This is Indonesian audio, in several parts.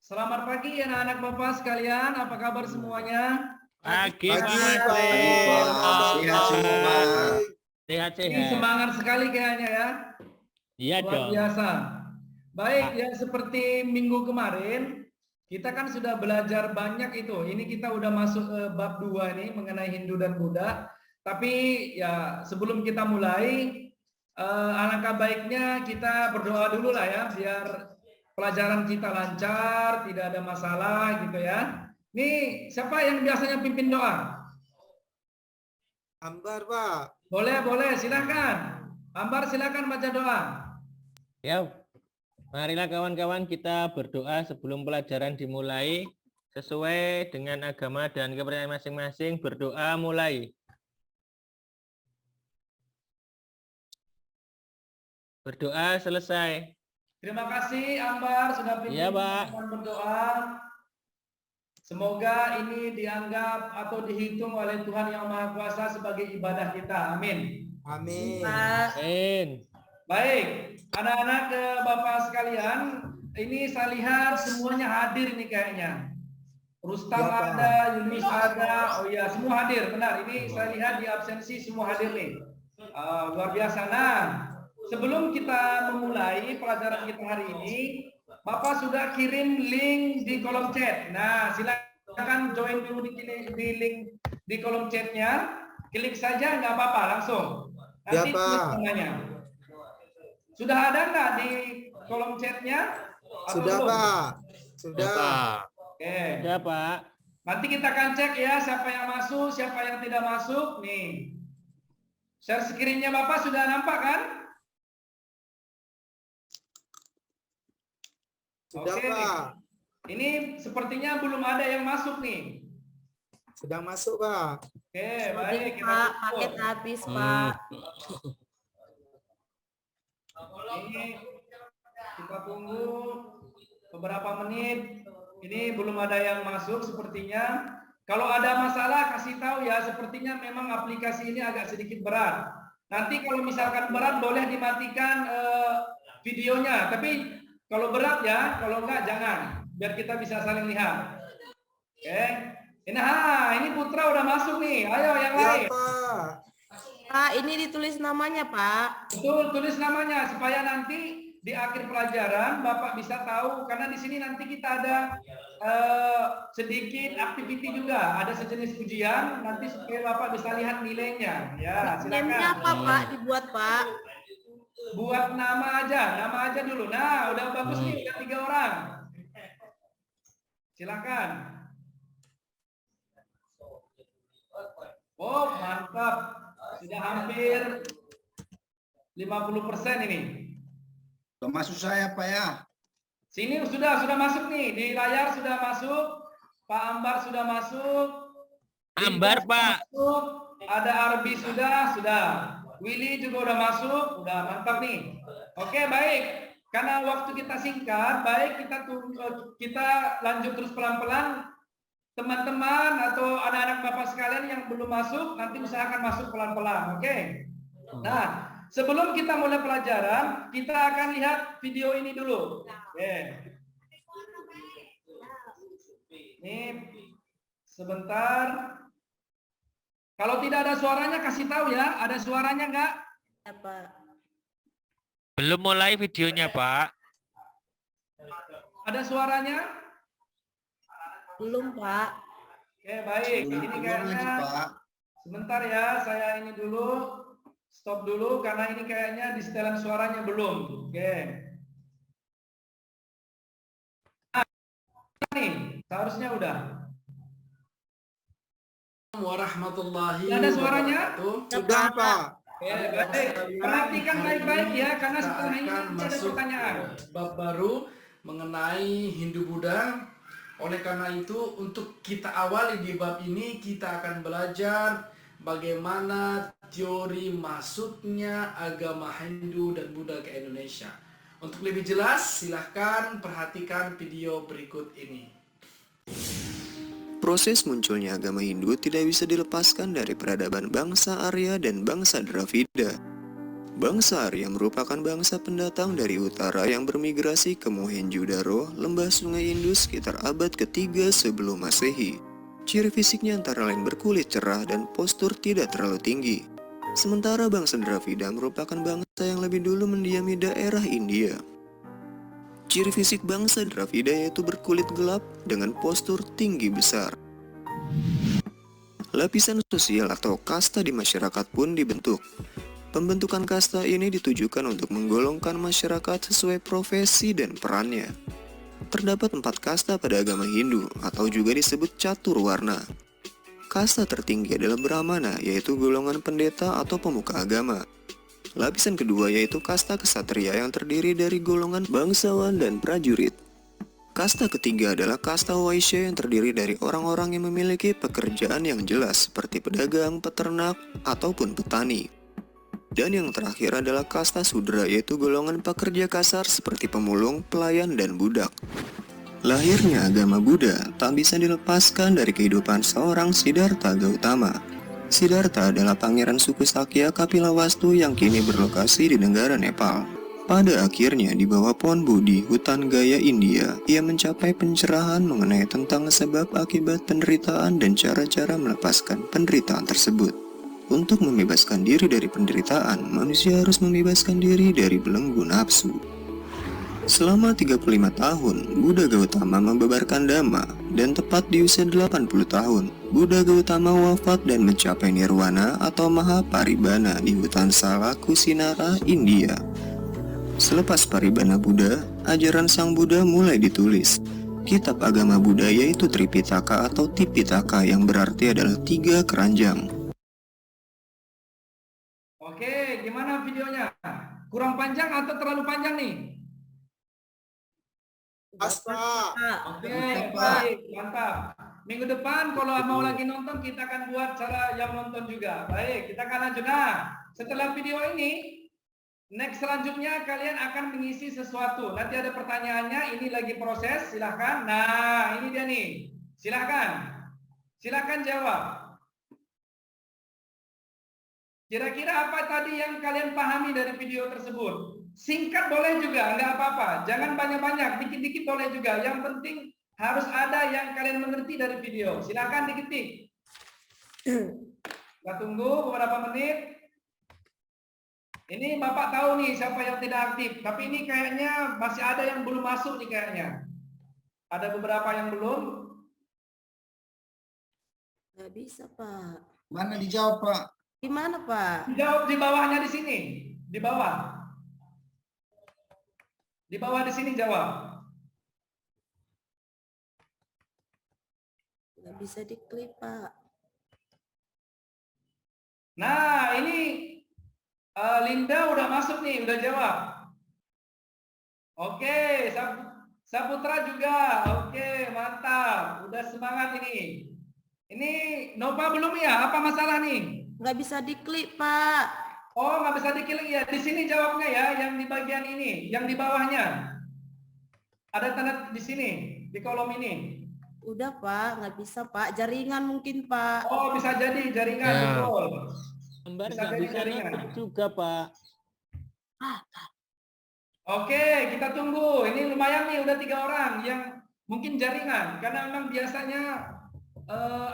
Selamat pagi anak-anak Bapak sekalian, apa kabar semuanya? Pagi, Pagi, Pak. Pak. Sehat semua. Ini Sehat. semangat sekali kayaknya ya. Iya Luar dong. biasa. Baik, ya seperti minggu kemarin, kita kan sudah belajar banyak itu. Ini kita udah masuk ke bab 2 nih mengenai Hindu dan Buddha. Tapi ya sebelum kita mulai, alangkah baiknya kita berdoa dulu lah ya, biar pelajaran kita lancar, tidak ada masalah gitu ya. Nih, siapa yang biasanya pimpin doa? Ambar, Pak. Boleh, silakan. Ambar, silakan baca doa. Ya, marilah kawan-kawan kita berdoa sebelum pelajaran dimulai sesuai dengan agama dan kepercayaan masing-masing. Berdoa mulai. Berdoa selesai. Terima kasih Ambar sudah pimpin Iya, Pak. berdoa. Semoga ini dianggap atau dihitung oleh Tuhan Yang Maha Kuasa sebagai ibadah kita. Amin. Amin. Amin. Baik, anak-anak Bapak sekalian, ini saya lihat semuanya hadir nih kayaknya. Rustam Ya, Pak. ada, Yunus ada, oh iya semua hadir, benar. Ini saya lihat di absensi semua hadir nih. Luar biasa. Nah, sebelum kita memulai pelajaran kita hari ini, Bapak sudah kirim link di kolom chat. Nah, silakan join dulu di link di kolom chatnya. Klik saja nggak apa-apa langsung. Nanti Ya, Pak. tulis namanya. Sudah ada nggak di kolom chatnya? Atau Sudah, belum? Pak. Sudah. Oke. Sudah, Pak. Nanti kita akan cek ya siapa yang masuk, siapa yang tidak masuk. Nih. Share screen-nya Bapak sudah nampak kan? Sudah, Oke. Pak. Ini sepertinya belum ada yang masuk nih. Sedang masuk, Pak. Oke, baik. Kita Pak, tunggu. paket habis, Pak. Ini kita tunggu beberapa menit. Ini belum ada yang masuk sepertinya. Kalau ada masalah kasih tahu ya. Sepertinya memang aplikasi ini agak sedikit berat. Nanti kalau misalkan berat boleh dimatikan videonya. Tapi kalau berat ya, kalau enggak jangan. Biar kita bisa saling lihat. Oke. Ini Putra udah masuk nih. Ayo yang Ya, lain. Pak. Pak, ini ditulis namanya, Pak. Betul, tulis namanya supaya nanti di akhir pelajaran Bapak bisa tahu karena di sini nanti kita ada sedikit activity juga, ada sejenis ujian nanti supaya Bapak bisa lihat nilainya. Ya, Namanya silakan. apa, Pak? Dibuat, Pak. Buat nama aja dulu. Nah, udah bagus nih, udah 3 orang. Silakan. Oh, mantap. Sudah hampir 50% ini. Belum masuk saya Pak ya. Sini sudah masuk nih, di layar sudah masuk, Pak Ambar sudah masuk, Ambar, Dinda Pak. masuk, ada Arbi sudah, Willy juga udah masuk, udah mantap nih. Oke baik, karena waktu kita singkat, baik kita lanjut terus pelan-pelan. Teman-teman atau anak-anak Bapak sekalian yang belum masuk, nanti usahakan masuk pelan-pelan, oke? Nah, sebelum kita mulai pelajaran, kita akan lihat video ini dulu. Oke. Ini sebentar. Kalau tidak ada suaranya kasih tahu ya. Ada suaranya enggak? Ya, Pak. Belum mulai videonya, Pak. Ada suaranya? Belum, Pak. Oke, baik. Ini Belum lagi kayaknya Pak. sebentar ya, saya ini dulu stop dulu karena ini kayaknya di setelan suaranya belum. Oke. Nih, seharusnya udah. Warahmatullahi Ada suaranya? wabarakatuh. Sudah, Pak. Oke, baik. Perhatikan baik-baik ya, karena setelah ini Akan ada masuk pertanyaan. bab baru mengenai Hindu Buddha. Oleh karena itu, untuk kita awali di bab ini, kita akan belajar bagaimana teori masuknya agama Hindu dan Buddha ke Indonesia. Untuk lebih jelas, silahkan perhatikan video berikut ini. Proses munculnya agama Hindu tidak bisa dilepaskan dari peradaban bangsa Arya dan bangsa Dravida. Bangsa Arya merupakan bangsa pendatang dari utara yang bermigrasi ke Mohenjo-daro, lembah sungai Indus sekitar abad ketiga sebelum Masehi. Ciri fisiknya antara lain berkulit cerah dan postur tidak terlalu tinggi. Sementara bangsa Dravida merupakan bangsa yang lebih dulu mendiami daerah India. Ciri fisik bangsa Dravida yaitu berkulit gelap dengan postur tinggi besar. Lapisan sosial atau kasta di masyarakat pun dibentuk. Pembentukan kasta ini ditujukan untuk menggolongkan masyarakat sesuai profesi dan perannya. Terdapat 4 kasta pada agama Hindu atau juga disebut catur warna. Kasta tertinggi adalah Brahmana, yaitu golongan pendeta atau pemuka agama. Lapisan kedua yaitu kasta kesatria yang terdiri dari golongan bangsawan dan prajurit. Kasta ketiga adalah kasta Waisya yang terdiri dari orang-orang yang memiliki pekerjaan yang jelas seperti pedagang, peternak, ataupun petani. Dan yang terakhir adalah kasta Sudra, yaitu golongan pekerja kasar seperti pemulung, pelayan, dan budak. Lahirnya agama Buddha tak bisa dilepaskan dari kehidupan seorang Siddhartha Gautama. Siddhartha adalah pangeran suku Sakya Kapilawastu yang kini berlokasi di negara Nepal. Pada akhirnya di bawah pohon Bodhi, hutan Gaya India, ia mencapai pencerahan mengenai tentang sebab akibat penderitaan dan cara-cara melepaskan penderitaan tersebut. Untuk membebaskan diri dari penderitaan, manusia harus membebaskan diri dari belenggu nafsu. Selama 35 tahun, Buddha Gautama membabarkan Dhamma, dan tepat di usia 80 tahun, Buddha Gautama wafat dan mencapai nirwana atau Mahaparibana di hutan Sala, Kusinara, India. Selepas Paribana Buddha, ajaran Sang Buddha mulai ditulis. Kitab agama Buddha yaitu Tripitaka atau Tipitaka yang berarti adalah 3 keranjang. Oke, gimana videonya? Kurang panjang atau terlalu panjang nih? Pas, Pak. Oke, baik, mantap. Minggu depan kalau mau lagi nonton, kita akan buat cara yang nonton juga. Baik, kita akan lanjut. Nah, setelah video ini, next selanjutnya kalian akan mengisi sesuatu. Nanti ada pertanyaannya, ini lagi proses, silahkan. Nah, ini dia nih. Silahkan. Silahkan jawab. Kira-kira apa tadi yang kalian pahami dari video tersebut? Singkat boleh juga, nggak apa-apa. Jangan banyak-banyak, dikit-dikit boleh juga. Yang penting harus ada yang kalian mengerti dari video. Silakan diketik. Kita tunggu beberapa menit. Ini Bapak tahu nih siapa yang tidak aktif. Tapi ini kayaknya masih ada yang belum masuk nih kayaknya. Ada beberapa yang belum. Nggak bisa, Pak. Mana dijawab, Pak? Gimana, Pak? Jawab di bawahnya di sini. Di bawah. Di bawah di sini jawab. Nggak bisa diklik, Pak. Nah, ini Linda udah masuk nih, udah jawab. Oke, Saputra juga. Oke, mantap. Udah semangat ini. Ini Nova belum ya? Apa masalah nih? Nggak bisa diklik, Pak. Oh, nggak bisa diklik ya. Di sini jawabnya ya, yang di bagian ini, yang di bawahnya. Ada tanda di sini, di kolom ini. Udah, Pak. Nggak bisa, Pak. Jaringan mungkin, Pak. Oh, bisa jadi jaringan, Ya. betul. Gambar Bisa nggak jadi bisa jaringan. ngetik juga, Pak. Oke, kita tunggu. Ini lumayan nih, udah 3 orang yang mungkin jaringan. Karena memang biasanya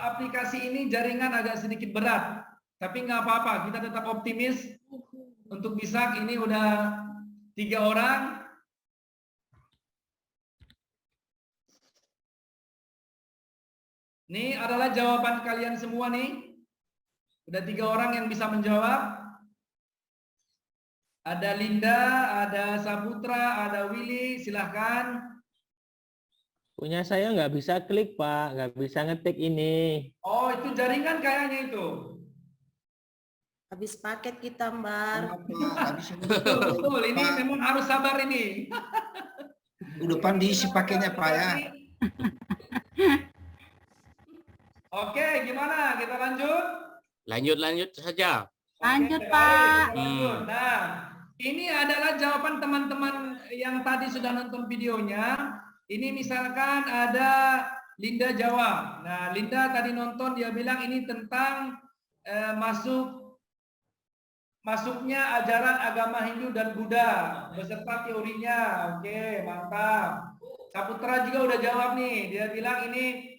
aplikasi ini jaringan agak sedikit berat. Tapi nggak apa-apa, kita tetap optimis untuk bisa. Ini udah 3 orang. Ini adalah jawaban kalian semua nih. Udah 3 orang yang bisa menjawab. Ada Linda, ada Saputra, ada Willy, silahkan. Punya saya nggak bisa klik, Pak. Nggak bisa ngetik ini. Oh, itu jaringan kayaknya itu. Habis paket kita, Mbak. Betul, betul. Ini memang harus sabar ini. Depan diisi pakainya, Pak ya. Oke, gimana? Kita lanjut? Lanjut saja. Lanjut, Oke, Pak. baik, kita lanjut. Nah, ini adalah jawaban teman-teman yang tadi sudah nonton videonya. Ini misalkan ada Linda jawab. Nah, Linda tadi nonton, dia bilang ini tentang masuknya ajaran agama Hindu dan Buddha beserta teorinya. Oke, mantap. Saputra juga udah jawab nih. Dia bilang ini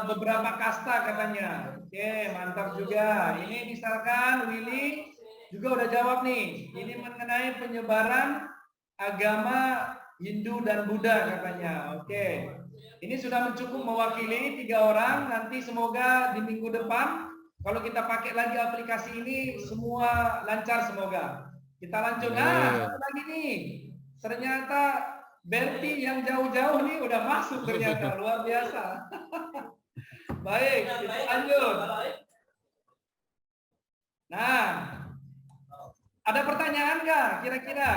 beberapa kasta katanya. Oke, mantap juga. Ini misalkan Willy juga udah jawab nih. Ini mengenai penyebaran agama Hindu dan Buddha katanya. Oke. Ini sudah mencukup mewakili 3 orang. Nanti semoga di minggu depan kalau kita pakai lagi aplikasi ini semua lancar semoga. Kita lanjut. Nah, satu lagi nih. Ternyata Berti yang jauh-jauh nih udah masuk ternyata. Luar biasa. Baik, kita lanjut. Nah, ada pertanyaan nggak kira-kira?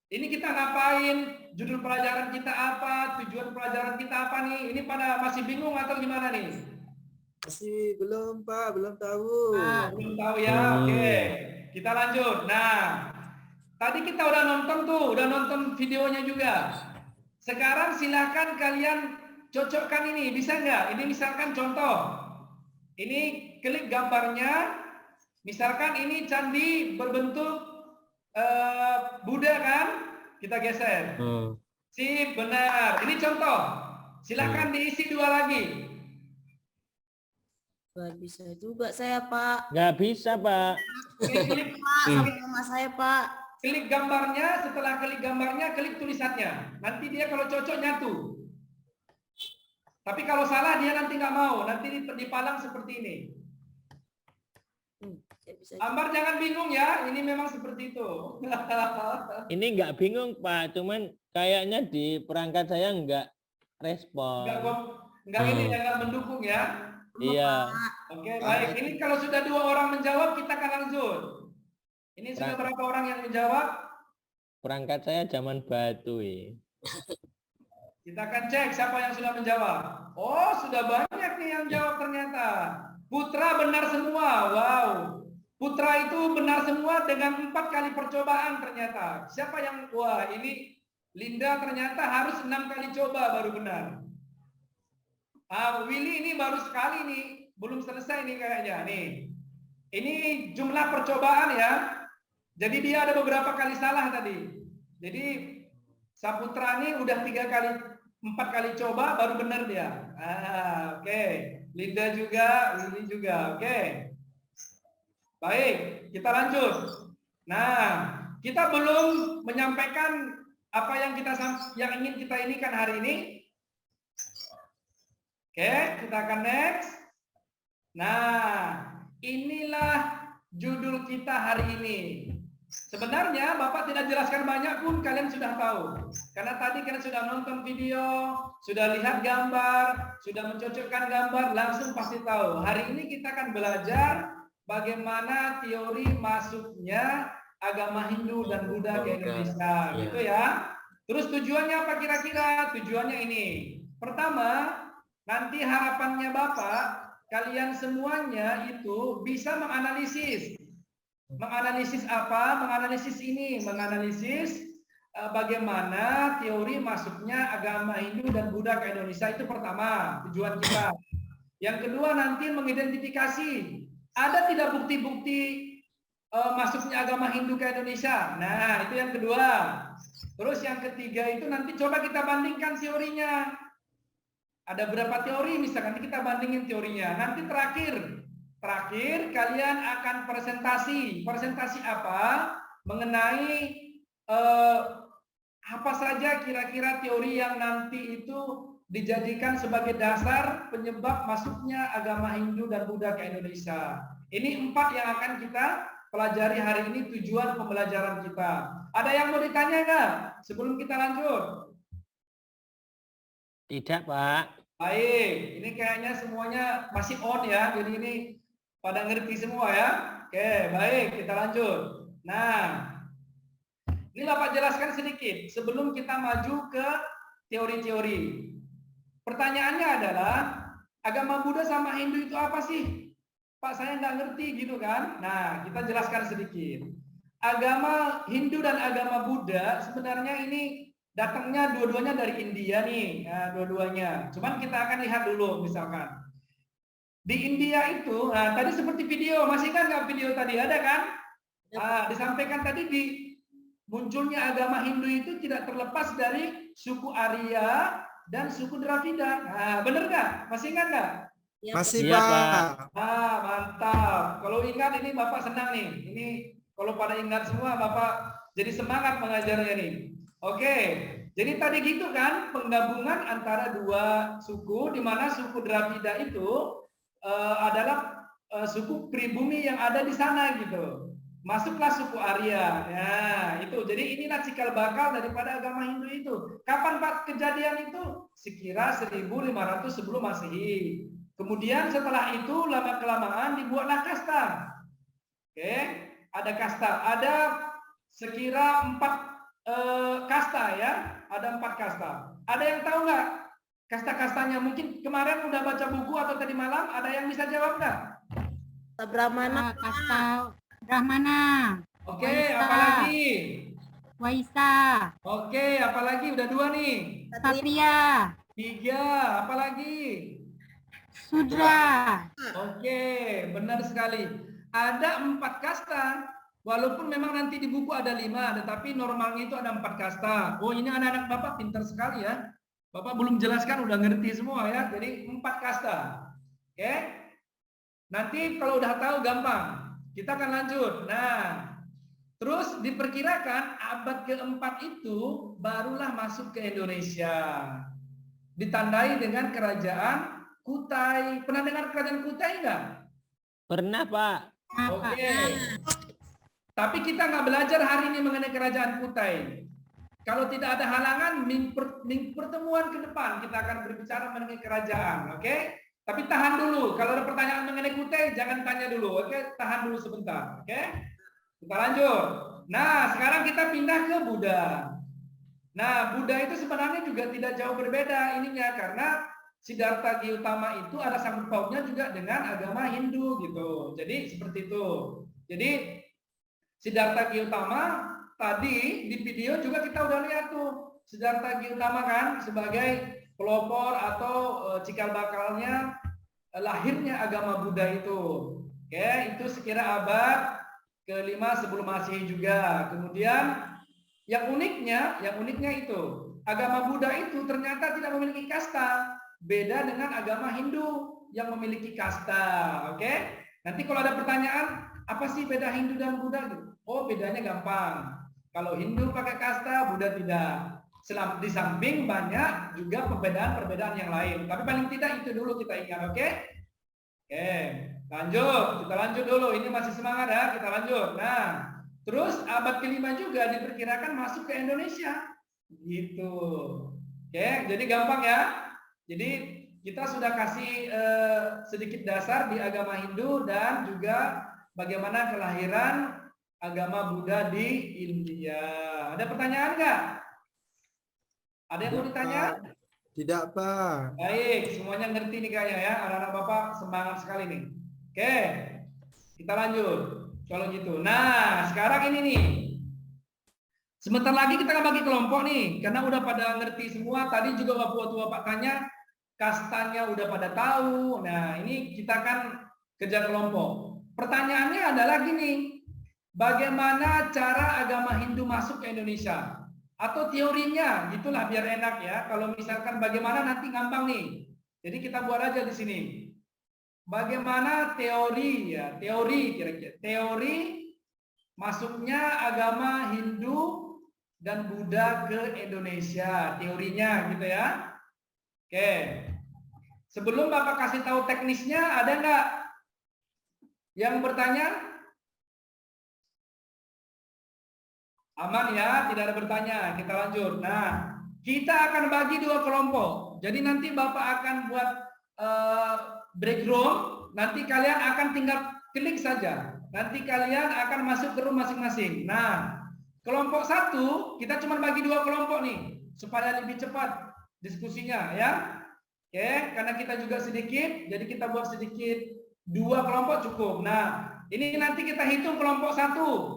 Ini kita ngapain? Judul pelajaran kita apa? Tujuan pelajaran kita apa nih? Ini pada masih bingung atau gimana nih? Masih belum, Pak, belum tahu. Belum tahu ya. Oke. Kita lanjut. Nah, tadi kita udah nonton videonya juga. Sekarang silakan kalian cocokkan ini, bisa nggak? Ini misalkan contoh. Ini klik gambarnya. Misalkan ini candi berbentuk Buddha kan? Kita geser. Sip, benar. Ini contoh. Silakan diisi 2 lagi. Nggak bisa juga saya, Pak. Nggak bisa, Pak. Klik Pak, sama mama saya, Pak. klik gambarnya, setelah klik gambarnya, klik tulisannya. Nanti dia kalau cocok nyatu. Tapi kalau salah dia nanti nggak mau, nanti dipalang seperti ini. Ambar jangan bingung ya, ini memang seperti itu. Ini nggak bingung, Pak. Cuman kayaknya di perangkat saya nggak respon. Nggak ini ya, nggak mendukung ya. Iya. Oke, baik. Ini kalau sudah 2 orang menjawab, kita akan lanjut. Ini sudah berapa orang yang menjawab? Perangkat saya zaman batu. Kita akan cek siapa yang sudah menjawab. Oh, sudah banyak nih yang jawab ternyata. Putra benar semua. Wow. Putra itu benar semua dengan 4 kali percobaan ternyata. Siapa yang, wah ini Linda ternyata harus 6 kali coba baru benar. Willy ini baru sekali nih, belum selesai nih kayaknya nih. Ini jumlah percobaan ya. Jadi dia ada beberapa kali salah tadi. Jadi Saputra ini udah 4 kali coba baru benar dia. Oke. Linda juga, Willy juga. Oke. Baik, kita lanjut. Nah, kita belum menyampaikan apa yang ingin kita inikan hari ini. Oke, kita akan next. Nah, inilah judul kita hari ini. Sebenarnya Bapak tidak jelaskan banyak pun kalian sudah tahu. Karena tadi kalian sudah nonton video, sudah lihat gambar, sudah mencocokkan gambar, langsung pasti tahu. Hari ini kita akan belajar bagaimana teori masuknya agama Hindu dan Buddha ke Indonesia, gitu ya. Terus tujuannya apa kira-kira? Tujuannya ini. Pertama, nanti harapannya Bapak, kalian semuanya itu bisa menganalisis. Menganalisis apa? Menganalisis ini, menganalisis bagaimana teori masuknya agama Hindu dan Buddha ke Indonesia. Itu pertama, tujuan kita. Yang kedua nanti mengidentifikasi ada tidak bukti-bukti masuknya agama Hindu ke Indonesia. Nah, itu yang kedua. Terus yang ketiga itu nanti coba kita bandingkan teorinya. Ada berapa teori misalkan kita bandingin teorinya. Nanti terakhir kalian akan presentasi. Presentasi apa? Mengenai apa saja kira-kira teori yang nanti itu dijadikan sebagai dasar penyebab masuknya agama Hindu dan Buddha ke Indonesia. Ini 4 yang akan kita pelajari hari ini, tujuan pembelajaran kita. Ada yang mau ditanya nggak sebelum kita lanjut? Tidak, Pak. Baik, ini kayaknya semuanya masih on ya, jadi ini pada ngerti semua ya. Oke, baik, kita lanjut. Nah, ini Bapak jelaskan sedikit sebelum kita maju ke teori-teori. Pertanyaannya adalah, agama Buddha sama Hindu itu apa sih? Pak, saya nggak ngerti gitu kan? Nah, kita jelaskan sedikit. Agama Hindu dan agama Buddha sebenarnya ini datangnya dua-duanya dari India nih, dua-duanya. Cuman kita akan lihat dulu misalkan. Di India itu, nah tadi seperti video, masih kan nggak video tadi ada kan? Disampaikan tadi di munculnya agama Hindu itu tidak terlepas dari suku Arya dan suku Dravida. Nah, bener nggak? Masih ingat nggak? Ya, Masih Iya, Pak. Mantap. Kalau ingat ini Bapak senang nih. Ini kalau pada ingat semua Bapak jadi semangat mengajarnya nih. Oke. Jadi tadi gitu kan penggabungan antara dua suku, di mana suku Dravida itu adalah suku pribumi yang ada di sana gitu. Masuklah suku Arya. Ya, itu. Jadi inilah cikal bakal daripada agama Hindu itu. Kapan Pak kejadian itu? Sekira 1500 sebelum Masehi. Kemudian setelah itu lama-kelamaan dibuatlah kasta. Oke, ada kasta. Ada sekira 4 kasta ya. Ada 4 kasta. Ada yang tahu nggak kasta-kastanya? Mungkin kemarin udah baca buku atau tadi malam. Ada yang bisa jawab nggak? Brahmana. Kasta Brahmana. Oke, Waisa. apalagi? Waisa. Oke, apalagi? Udah 2 nih. Satria. 3, apalagi? Sudra. Oke, benar sekali. Ada 4 kasta. Walaupun memang nanti di buku ada 5, tetapi normalnya itu ada 4 kasta. Oh, ini anak-anak Bapak pintar sekali ya. Bapak belum jelaskan, udah ngerti semua ya. Jadi 4 kasta. Oke. Nanti kalau udah tahu gampang. Kita akan lanjut. Nah, terus diperkirakan abad keempat itu barulah masuk ke Indonesia. Ditandai dengan kerajaan Kutai. Pernah dengar kerajaan Kutai enggak? Pernah, Pak. Oke. Tapi kita nggak belajar hari ini mengenai kerajaan Kutai. Kalau tidak ada halangan, minggu pertemuan ke depan kita akan berbicara mengenai kerajaan. Oke? Tapi tahan dulu. Kalau ada pertanyaan mengenai Kutai, jangan tanya dulu. Oke? Tahan dulu sebentar. Oke? Kita lanjut. Nah, sekarang kita pindah ke Buddha. Nah, Buddha itu sebenarnya juga tidak jauh berbeda ininya, karena Siddhartha Gautama itu ada sangkut pautnya juga dengan agama Hindu gitu. Jadi seperti itu. Jadi Siddhartha Gautama tadi di video juga kita udah lihat tuh. Siddhartha Gautama kan sebagai pelopor atau cikal bakalnya lahirnya agama Buddha itu. Oke, itu sekira abad ke-5 sebelum Masehi juga. Kemudian yang uniknya itu agama Buddha itu ternyata tidak memiliki kasta. Beda dengan agama Hindu yang memiliki kasta. Oke? Nanti kalau ada pertanyaan, apa sih beda Hindu dan Buddha? Oh, bedanya gampang. Kalau Hindu pakai kasta, Buddha tidak. Di samping banyak juga perbedaan-perbedaan yang lain. Tapi paling tidak itu dulu kita ingat, oke? Oke, lanjut. Kita lanjut dulu. Ini masih semangat ya, kita lanjut. Nah, terus abad ke-5 juga diperkirakan masuk ke Indonesia. Gitu. Oke, jadi gampang ya. Jadi kita sudah kasih sedikit dasar di agama Hindu dan juga bagaimana kelahiran agama Buddha di India. Ada pertanyaan nggak? Ada yang mau ditanya? Tidak, Pak. Baik, semuanya ngerti nih kayaknya ya. Anak-anak Bapak semangat sekali nih. Oke, kita lanjut. Kalau gitu. Nah, sekarang ini nih. Sebentar lagi kita akan bagi kelompok nih. Karena udah pada ngerti semua. Tadi juga waktu Bapak tanya, kastanya udah pada tahu. Nah, ini kita akan kerja kelompok. Pertanyaannya adalah gini. Bagaimana cara agama Hindu masuk ke Indonesia? Atau teorinya, gitulah biar enak ya. Kalau misalkan bagaimana nanti gampang nih. Jadi kita buat aja di sini. Bagaimana teori ya, teori kira-kira. Teori masuknya agama Hindu dan Buddha ke Indonesia. Teorinya gitu ya. Oke. Sebelum Bapak kasih tahu teknisnya, ada nggak yang bertanya? Aman ya, tidak ada bertanya. Kita lanjut. Nah, kita akan bagi 2 kelompok. Jadi nanti Bapak akan buat background. Nanti kalian akan tinggal klik saja. Nanti kalian akan masuk ke room masing-masing. Nah, kelompok 1 kita cuma bagi 2 kelompok nih supaya lebih cepat diskusinya ya. Oke, karena kita juga sedikit, jadi kita buat sedikit 2 kelompok cukup. Nah, ini nanti kita hitung kelompok 1.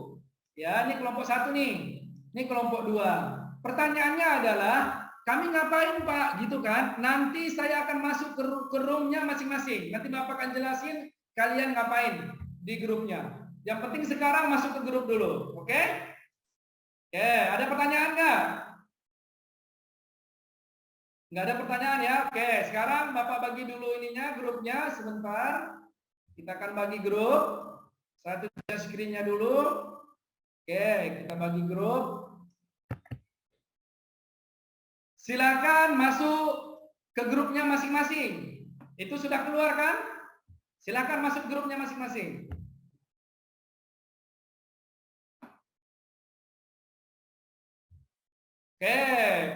Ya, ini kelompok 1 nih. Ini kelompok 2. Pertanyaannya adalah kami ngapain Pak? Gitu kan. Nanti saya akan masuk ke roomnya masing-masing. Nanti Bapak akan jelasin kalian ngapain di grupnya. Yang penting sekarang masuk ke grup dulu. Oke? Oke, ada pertanyaan nggak? Nggak ada pertanyaan ya? Oke, sekarang Bapak bagi dulu ininya, grupnya sebentar. Kita akan bagi grup. Satu screen-nya dulu. Oke, kita bagi grup. Silakan masuk ke grupnya masing-masing. Itu sudah keluar kan? Silakan masuk grupnya masing-masing. Oke,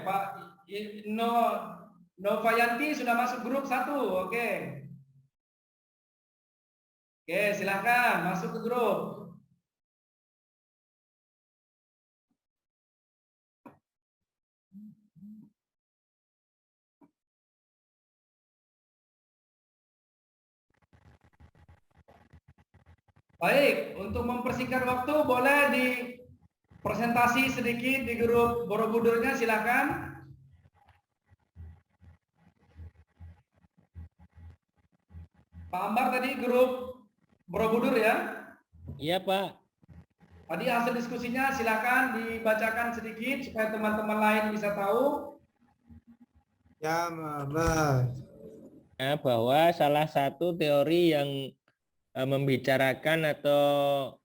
Pak Novayanti sudah masuk grup 1. Oke. Oke, silakan masuk ke grup. Baik, untuk mempersingkat waktu boleh di presentasi sedikit di grup Borobudurnya, silakan. Pak Ambar tadi grup Borobudur ya? Iya Pak. Tadi hasil diskusinya silakan dibacakan sedikit supaya teman-teman lain bisa tahu. Ya, Mas. Ya, bahwa salah satu teori yang membicarakan atau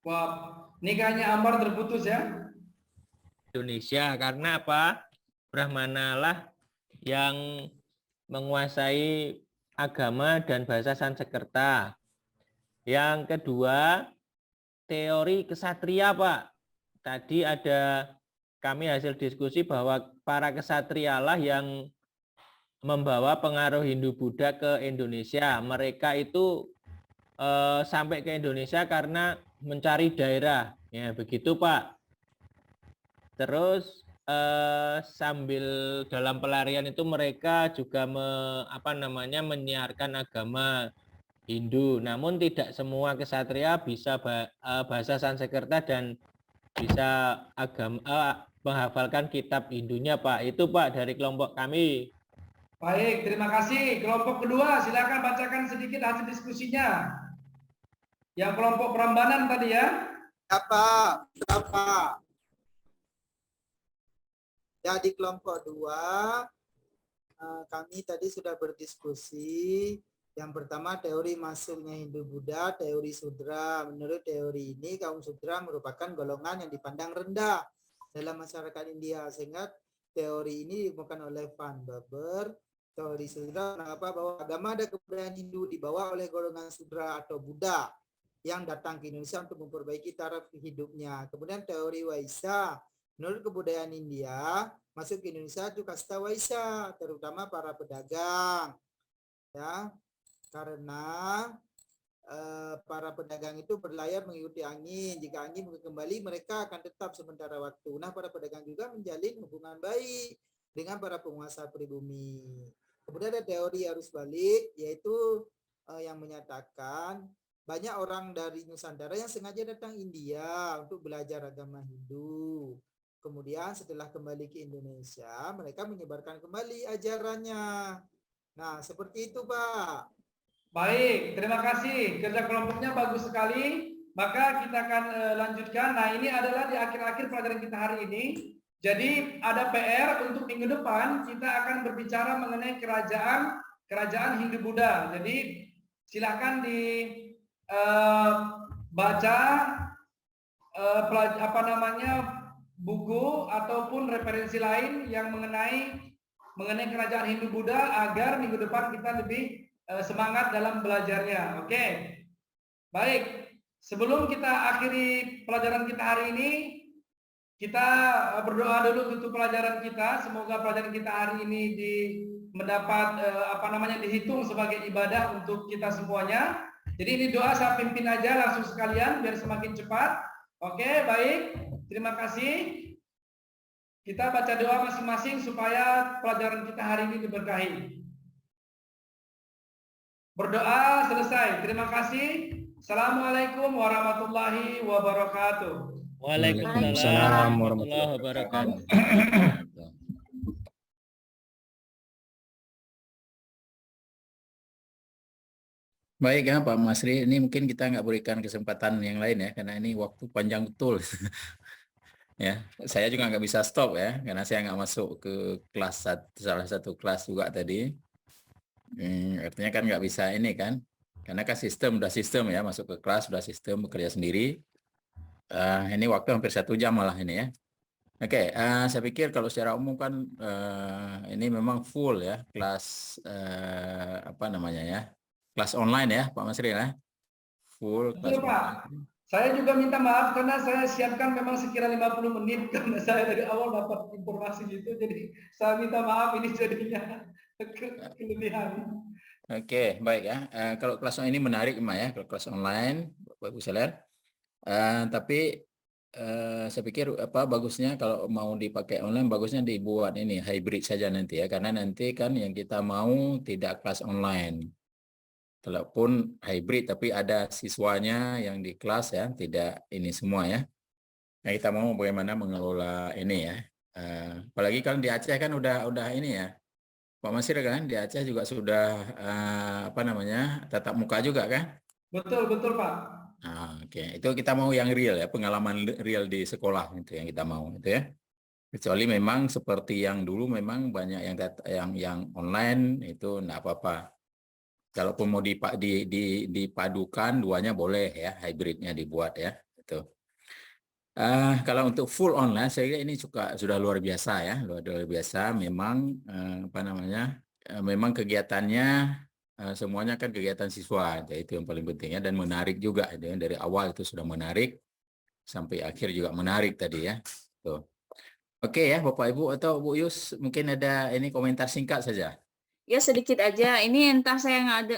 Wah, nikahnya Ambar terputus ya? Indonesia, karena apa? Brahmana lah yang menguasai agama dan bahasa Sanskerta. Yang kedua, teori kesatria, Pak. Tadi ada kami hasil diskusi bahwa para kesatria lah yang membawa pengaruh Hindu-Buddha ke Indonesia. Mereka itu sampai ke Indonesia karena mencari daerah. Ya, begitu, Pak. Terus sambil dalam pelarian itu mereka juga menyiarkan agama Hindu. Namun tidak semua kesatria bisa bahasa Sanskerta dan bisa menghafalkan kitab Hindunya, Pak. Itu Pak dari kelompok kami. Baik, terima kasih. Kelompok kedua, silakan bacakan sedikit hasil diskusinya. Yang kelompok Prambanan tadi ya. Berapa? Ya, di kelompok 2 kami tadi sudah berdiskusi. Yang pertama teori masuknya Hindu-Buddha, teori Sudra. Menurut teori ini kaum Sudra merupakan golongan yang dipandang rendah dalam masyarakat India, sehingga teori ini ditemukan oleh Van Baber. Teori Sudra bahwa agama dan kebudayaan Hindu dibawa oleh golongan Sudra atau Buddha yang datang ke Indonesia untuk memperbaiki taraf hidupnya. Kemudian teori Waisa, menurut kebudayaan India masuk ke Indonesia itu kasta Waisa, terutama para pedagang, ya. Karena para pedagang itu berlayar mengikuti angin. Jika angin kembali, mereka akan tetap sementara waktu. Nah, para pedagang juga menjalin hubungan baik dengan para penguasa pribumi. Kemudian ada teori arus balik, yaitu yang menyatakan banyak orang dari Nusantara yang sengaja datang India untuk belajar agama Hindu. Kemudian setelah kembali ke Indonesia, mereka menyebarkan kembali ajarannya. Nah, seperti itu, Pak. Baik, terima kasih. Kerja kelompoknya bagus sekali. Maka kita akan lanjutkan. Nah, ini adalah di akhir-akhir pelajaran kita hari ini. Jadi ada PR untuk minggu depan kita akan berbicara mengenai kerajaan Hindu-Buddha. Jadi silakan baca buku ataupun referensi lain yang mengenai kerajaan Hindu-Buddha agar minggu depan kita lebih semangat dalam belajarnya. Oke. Baik. Sebelum kita akhiri pelajaran kita hari ini, kita berdoa dulu untuk pelajaran kita. Semoga pelajaran kita hari ini mendapat dihitung sebagai ibadah untuk kita semuanya. Jadi ini doa saya pimpin aja langsung sekalian biar semakin cepat. Oke, baik. Terima kasih. Kita baca doa masing-masing supaya pelajaran kita hari ini diberkahi. Berdoa selesai. Terima kasih. Assalamualaikum warahmatullahi wabarakatuh. Waalaikumsalam warahmatullahi wabarakatuh. Baik ya Pak Masri, ini mungkin kita nggak berikan kesempatan yang lain ya, karena ini waktu panjang betul. Ya, saya juga nggak bisa stop ya, karena saya nggak masuk ke kelas salah satu kelas juga tadi. Artinya kan nggak bisa ini kan, karena kan udah sistem ya, masuk ke kelas sudah sistem bekerja sendiri. Ini waktu hampir 1 jam malah ini ya. Oke, saya pikir kalau secara umum kan ini memang full ya kelas apa namanya ya, kelas online ya Pak Masri ya, full kelas Betul Pak. Saya juga minta maaf karena saya siapkan memang sekira 50 menit karena saya dari awal dapat informasi gitu, jadi saya minta maaf ini jadinya kelebihan. Oke, baik ya. Kalau kelas ini menarik Mbak ya, kalau kelas online Bapak Ibu sekalian. Tapi saya pikir apa bagusnya kalau mau dipakai online, bagusnya dibuat ini hybrid saja nanti ya, karena nanti kan yang kita mau tidak kelas online. Telepon hybrid tapi ada siswanya yang di kelas ya, tidak ini semua ya. Nah, kita mau bagaimana mengelola ini ya. Apalagi kan di Aceh kan udah ini ya. Pak Masir kan di Aceh juga sudah apa namanya? Tatap muka juga kan? Betul Pak. Oke. Itu kita mau yang real ya, pengalaman real di sekolah itu yang kita mau itu ya. Kecuali memang seperti yang dulu memang banyak yang online itu enggak apa-apa. Kalaupun mau dipadukan duanya boleh ya, hybridnya dibuat ya. Itu. Kalau untuk full online, saya kira ini juga sudah luar biasa ya, luar biasa. Memang apa namanya, memang kegiatannya semuanya kan kegiatan siswa, itu yang paling penting ya, dan menarik juga. Dari awal itu sudah menarik, sampai akhir juga menarik tadi ya. Tuh. Oke ya, Bapak Ibu atau Bu Yus, mungkin ada ini komentar singkat saja. Ya sedikit aja, ini entah saya nggak ada,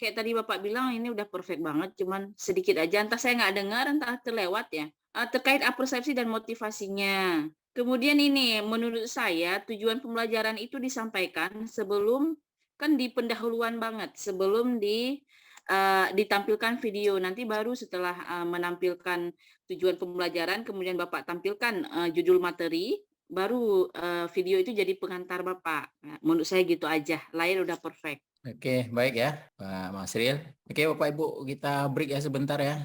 kayak tadi Bapak bilang ini udah perfect banget, cuman sedikit aja, entah saya nggak dengar, entah terlewat ya. Terkait persepsi dan motivasinya. Kemudian ini, menurut saya tujuan pembelajaran itu disampaikan sebelum, kan di pendahuluan banget, sebelum ditampilkan video. Nanti baru setelah menampilkan tujuan pembelajaran, kemudian Bapak tampilkan judul materi, baru video itu jadi pengantar Bapak. Nah, menurut saya gitu aja, lain udah perfect. Oke, baik ya Pak Masril. Oke Bapak Ibu, kita break ya sebentar ya.